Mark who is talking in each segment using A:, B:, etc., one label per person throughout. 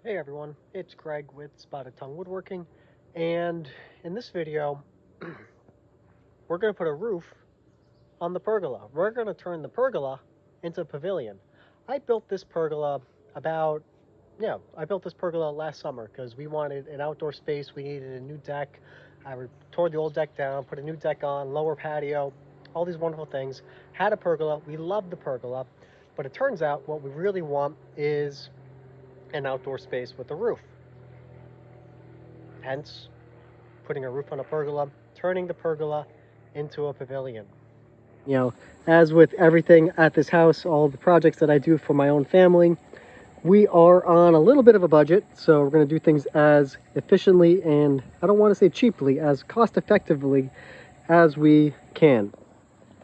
A: Hey everyone, it's Greg with Spotted Tongue Woodworking, and in this video, we're going to put a roof on the pergola. We're going to turn the pergola into a pavilion. I built this pergola about, I built this pergola last summer because we wanted an outdoor space. We needed a new deck. I tore the old deck down, put a new deck on, lower patio, all these wonderful things. Had a pergola. We loved the pergola, but it turns out what we really want is an outdoor space with a roof. Hence, putting a roof on a pergola, turning the pergola into a pavilion. As with everything at this house, all the projects that I do for my own family, we are on a little bit of a budget, so we're going to do things as efficiently and, I don't want to say cheaply, as cost effectively as we can.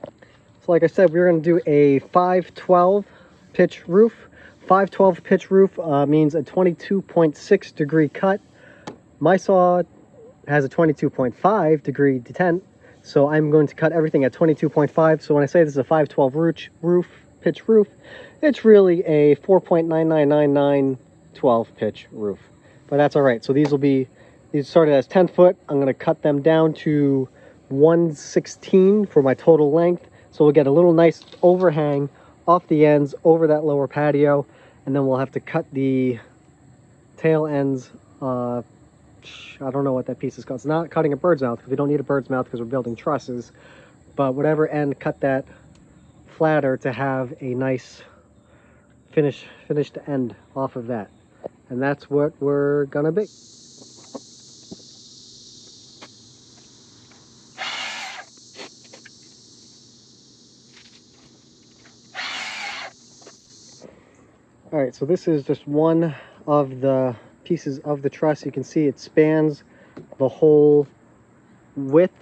A: So like I said, we're going to do a 512 pitch roof. 512 pitch roof means a 22.6 degree cut. My saw has a 22.5 degree detent, so I'm going to cut everything at 22.5. So when I say this is a 512 pitch roof, it's really a 4.9999 pitch roof, but that's all right. So these started as 10 foot. I'm going to cut them down to 116 for my total length, so we'll get a little nice overhang off the ends over that lower patio, and then we'll have to cut the tail ends. I don't know what that piece is called. It's not cutting a bird's mouth because we don't need a bird's mouth because we're building trusses, but whatever end, cut that flatter to have a nice finished end off of that. And that's what we're gonna be. All right, so this is just one of the pieces of the truss. You can see it spans the whole width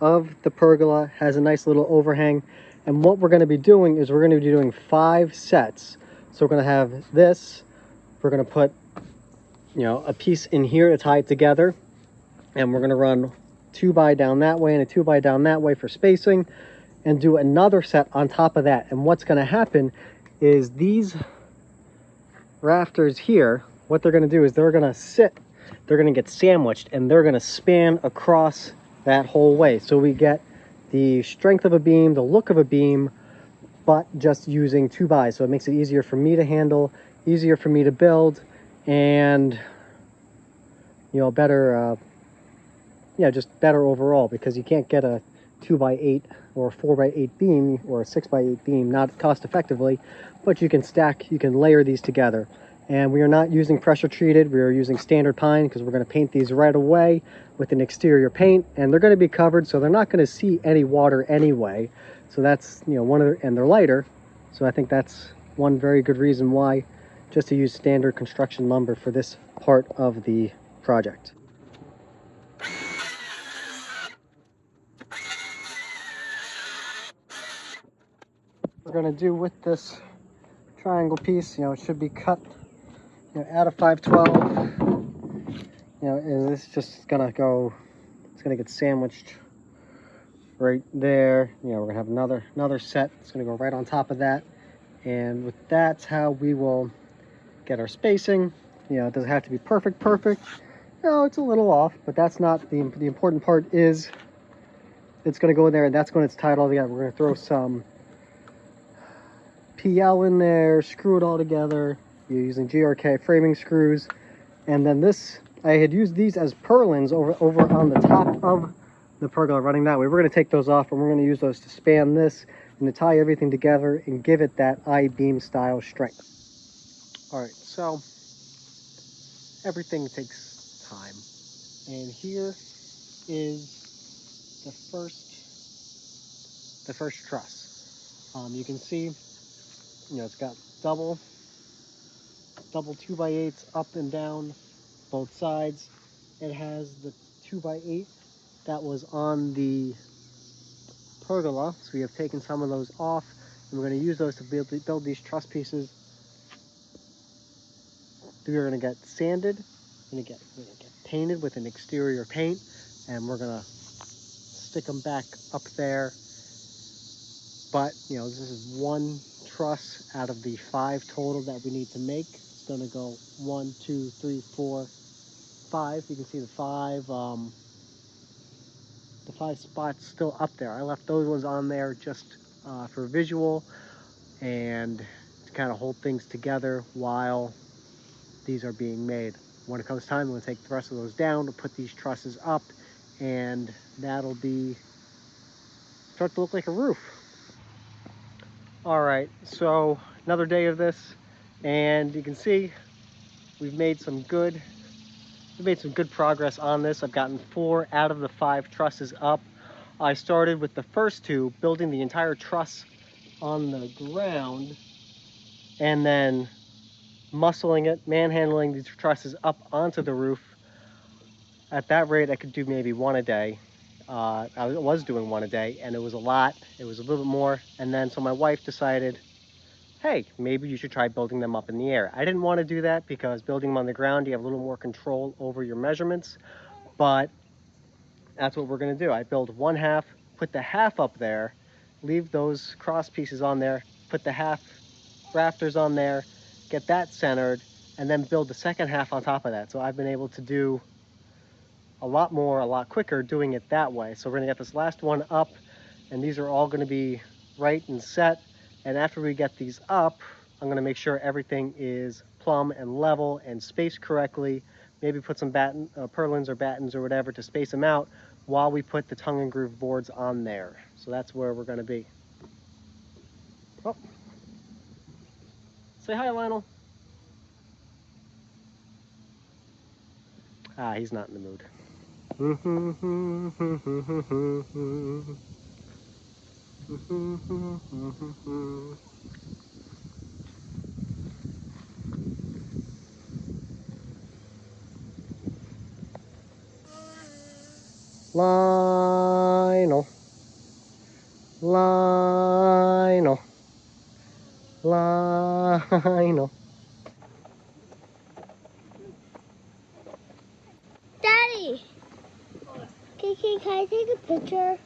A: of the pergola, has a nice little overhang. And what we're going to be doing is we're going to be doing 5 sets. So we're going to have this, we're going to put a piece in here to tie it together, and we're going to run 2x down that way and a 2x down that way for spacing, and do another set on top of that. And what's going to happen is these rafters here, what they're going to do is they're going to get sandwiched, and they're going to span across that whole way. So we get the strength of a beam, the look of a beam, but just using 2x. So it makes it easier for me to handle, easier for me to build, and better, just better overall, because you can't get a 2x8 or a 4x8 beam or a 6x8 beam, not cost effectively, but you can stack, you can layer these together. And we are not using pressure treated, we are using standard pine because we're going to paint these right away with an exterior paint, and they're going to be covered, so they're not going to see any water anyway. So that's, and they're lighter, so I think that's one very good reason why just to use standard construction lumber for this part of the project. We're going to do with this triangle piece, it should be cut at a 512. And this is just gonna go, it's gonna get sandwiched right there. We're gonna have another set. It's gonna go right on top of that, and with that's how we will get our spacing. It doesn't have to be perfect. It's a little off, but that's not the important part. Is it's gonna go in there, and that's when it's tied all together. We're gonna throw some PL in there, screw it all together. You're using GRK framing screws, and then this, I had used these as purlins over on the top of the pergola running that way. We're going to take those off, and we're going to use those to span this and to tie everything together and give it that I-beam style strength. All right, so everything takes time, and here is the first truss. You can see, it's got double 2x8s up and down both sides. It has the 2x8 that was on the pergola, so we have taken some of those off, and we're going to use those to build these truss pieces. We are going to get sanded, we're going to get painted with an exterior paint, and we're going to stick them back up there. But this is one truss out of the 5 total that we need to make, gonna go 1, 2, 3, 4, 5. You can see the five spots still up there. I left those ones on there just for visual and to kind of hold things together while these are being made. When it comes time, I'm going to take the rest of those down to put these trusses up, and that'll start to look like a roof. All right, so another day of this, and you can see we've made some good progress on this. I've gotten 4 out of the 5 trusses up. I started with the first 2, building the entire truss on the ground, and then muscling it, manhandling these trusses up onto the roof. At that rate, I could do maybe 1 a day. I was doing 1 a day, and it was a lot. It was a little bit more, and then so my wife decided, hey, maybe you should try building them up in the air. I didn't want to do that because building them on the ground, you have a little more control over your measurements, but that's what we're going to do. I build 1 half, put the half up there, leave those cross pieces on there, put the half rafters on there, get that centered, and then build the second half on top of that. So I've been able to do a lot more, a lot quicker doing it that way. So we're going to get this last one up, and these are all going to be right and set. And after we get these up, I'm going to make sure everything is plumb and level and spaced correctly. Maybe put some purlins or battens or whatever to space them out while we put the tongue and groove boards on there. So that's where we're going to be. Oh. Say hi, Lionel. Ah, he's not in the mood. Lionel. Lionel. Lionel.
B: Daddy, can I take a picture?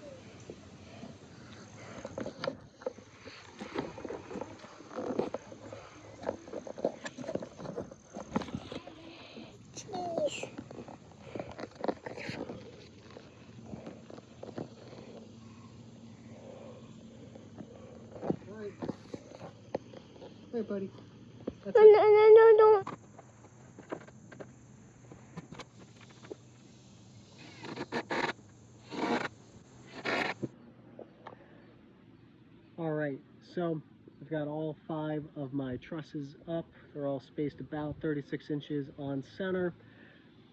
B: Jeez.
A: Alright. Hey, buddy.
B: No.
A: Alright, so I've got all 5 of my trusses up. They're all spaced about 36 inches on center.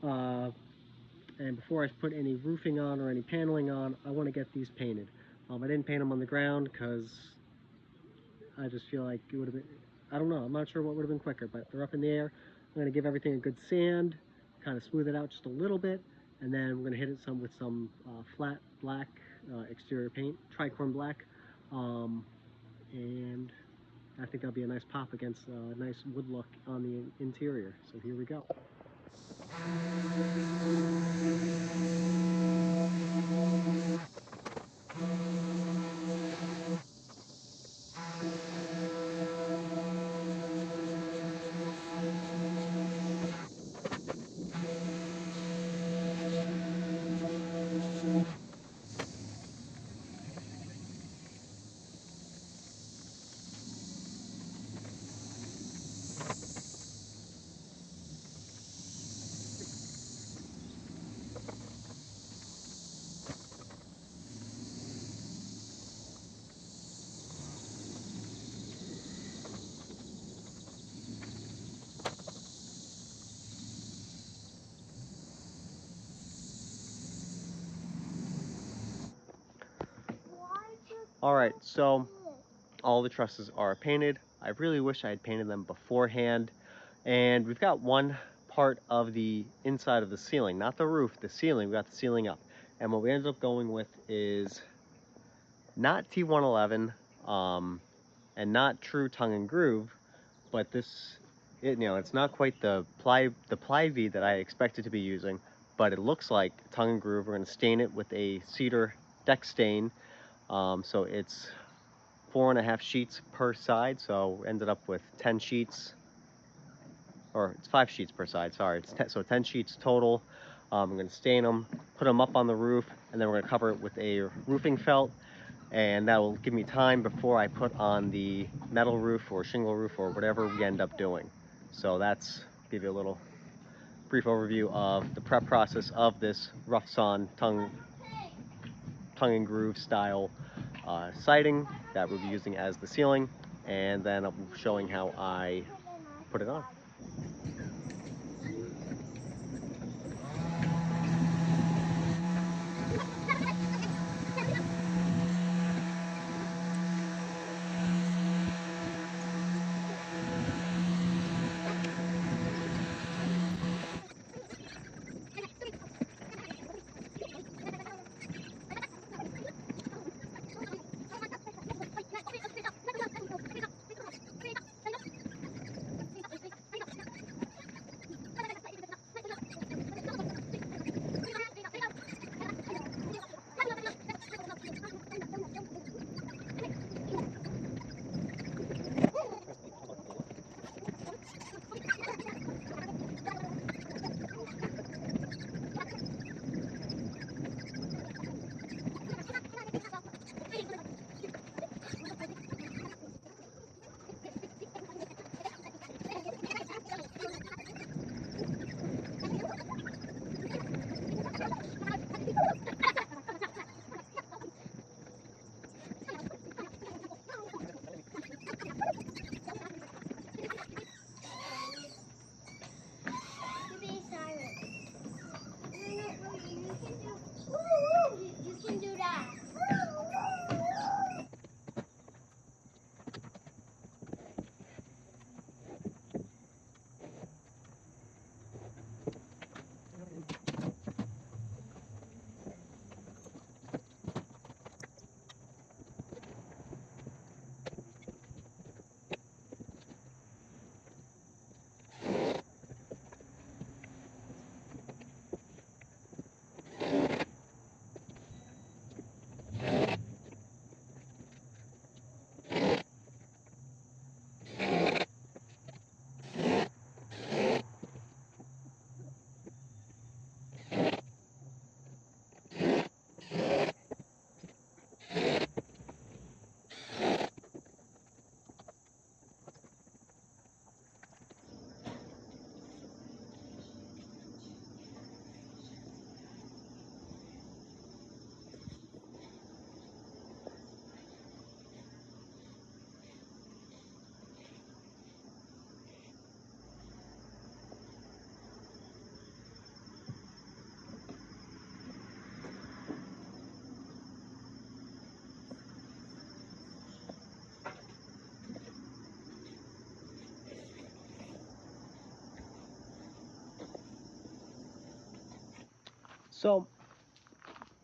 A: And before I put any roofing on or any paneling on, I want to get these painted. I didn't paint them on the ground because I just feel like it would have been, I don't know, I'm not sure what would have been quicker, but they're up in the air. I'm going to give everything a good sand, kind of smooth it out just a little bit, and then we're going to hit it with some flat black exterior paint, tricorn black, and I think that'll be a nice pop against a nice wood look on the interior. So here we go. Alright, so all the trusses are painted. I really wish I had painted them beforehand. And we've got one part of the inside of the ceiling, not the roof, the ceiling. We got the ceiling up. And what we ended up going with is not T111 and not true tongue and groove, but it's not quite the ply V that I expected to be using, but it looks like tongue and groove. We're going to stain it with a cedar deck stain. So it's 4.5 sheets per side, so ended up with 10 sheets. or it's 5 sheets per side, sorry. So 10 sheets total. I'm going to stain them, put them up on the roof, and then we're going to cover it with a roofing felt, and that will give me time before I put on the metal roof or shingle roof or whatever we end up doing. So that's, give you a little brief overview of the prep process of this rough sawn tongue and groove style siding that we'll be using as the ceiling, and then I'm showing how I put it on.
B: Be silent. No, you can do that.
A: So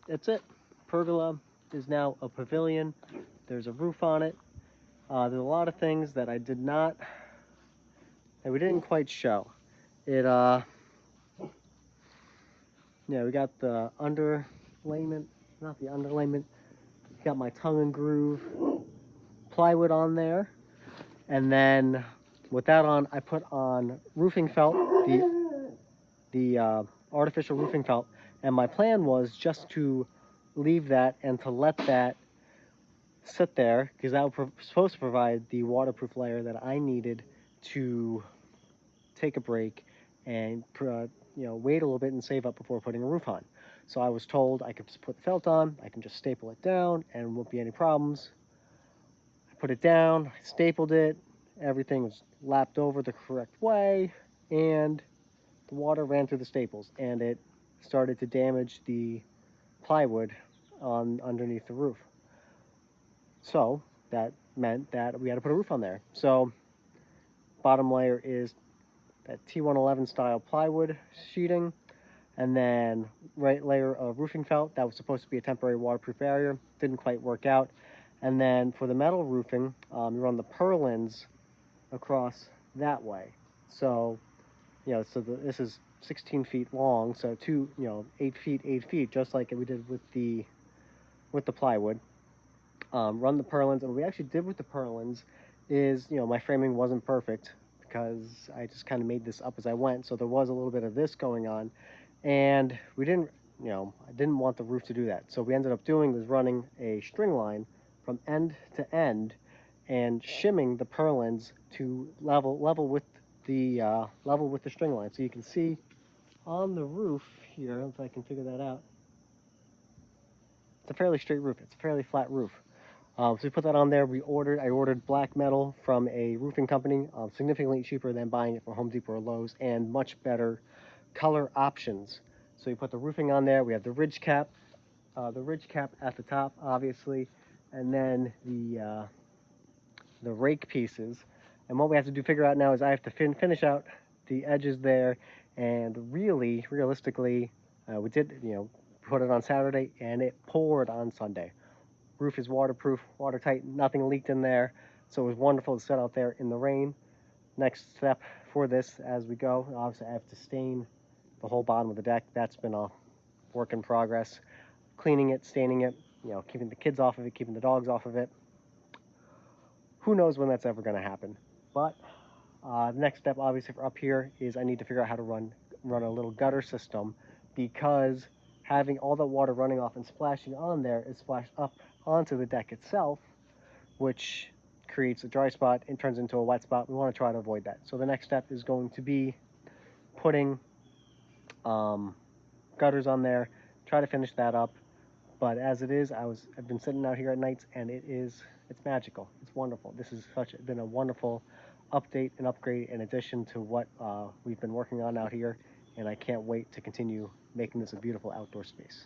A: that's it. Pergola is now a pavilion. There's a roof on it. There's a lot of things that we didn't quite show. It yeah, we got the underlayment, not the underlayment. Got my tongue and groove plywood on there, and then with that on, I put on roofing felt, the artificial roofing felt, and my plan was just to leave that and to let that sit there, because that was supposed to provide the waterproof layer that I needed to take a break and wait a little bit and save up before putting a roof on. So I was told I could just put the felt on, I can just staple it down, and won't be any problems. I put it down, I stapled it, everything was lapped over the correct way, and the water ran through the staples, and it started to damage the plywood on underneath the roof. So that meant that we had to put a roof on there. So bottom layer is that T111 style plywood sheeting, and then right layer of roofing felt that was supposed to be a temporary waterproof barrier, didn't quite work out. And then for the metal roofing, you run the purlins across that way. So this is 16 feet long, so 8 feet 8 feet, just like we did with the plywood. Run the purlins, and what we actually did with the purlins is, my framing wasn't perfect because I just kind of made this up as I went. So there was a little bit of this going on, and we didn't, I didn't want the roof to do that. So we ended up doing was running a string line from end to end and shimming the purlins to level with the string line. So you can see on the roof here, if I can figure that out, it's a fairly straight roof. It's a fairly flat roof. So we put that on there. I ordered black metal from a roofing company, significantly cheaper than buying it from Home Depot or Lowe's, and much better color options. So we put the roofing on there. We have the ridge cap at the top, obviously, and then the rake pieces. And what we have to figure out now is I have to finish out the edges there, and really, realistically, we did, put it on Saturday, and it poured on Sunday. Roof is waterproof, watertight, nothing leaked in there, so it was wonderful to sit out there in the rain. Next step for this as we go, obviously I have to stain the whole bottom of the deck. That's been a work in progress. Cleaning it, staining it, keeping the kids off of it, keeping the dogs off of it. Who knows when that's ever going to happen. But the next step, obviously, for up here is I need to figure out how to run a little gutter system, because having all the water running off and splashing on there is splashed up onto the deck itself, which creates a dry spot and turns into a wet spot. We want to try to avoid that. So the next step is going to be putting gutters on there, try to finish that up. But as it is, I've been sitting out here at nights, and it's magical. It's wonderful. This has been a wonderful update and upgrade in addition to what we've been working on out here, and I can't wait to continue making this a beautiful outdoor space.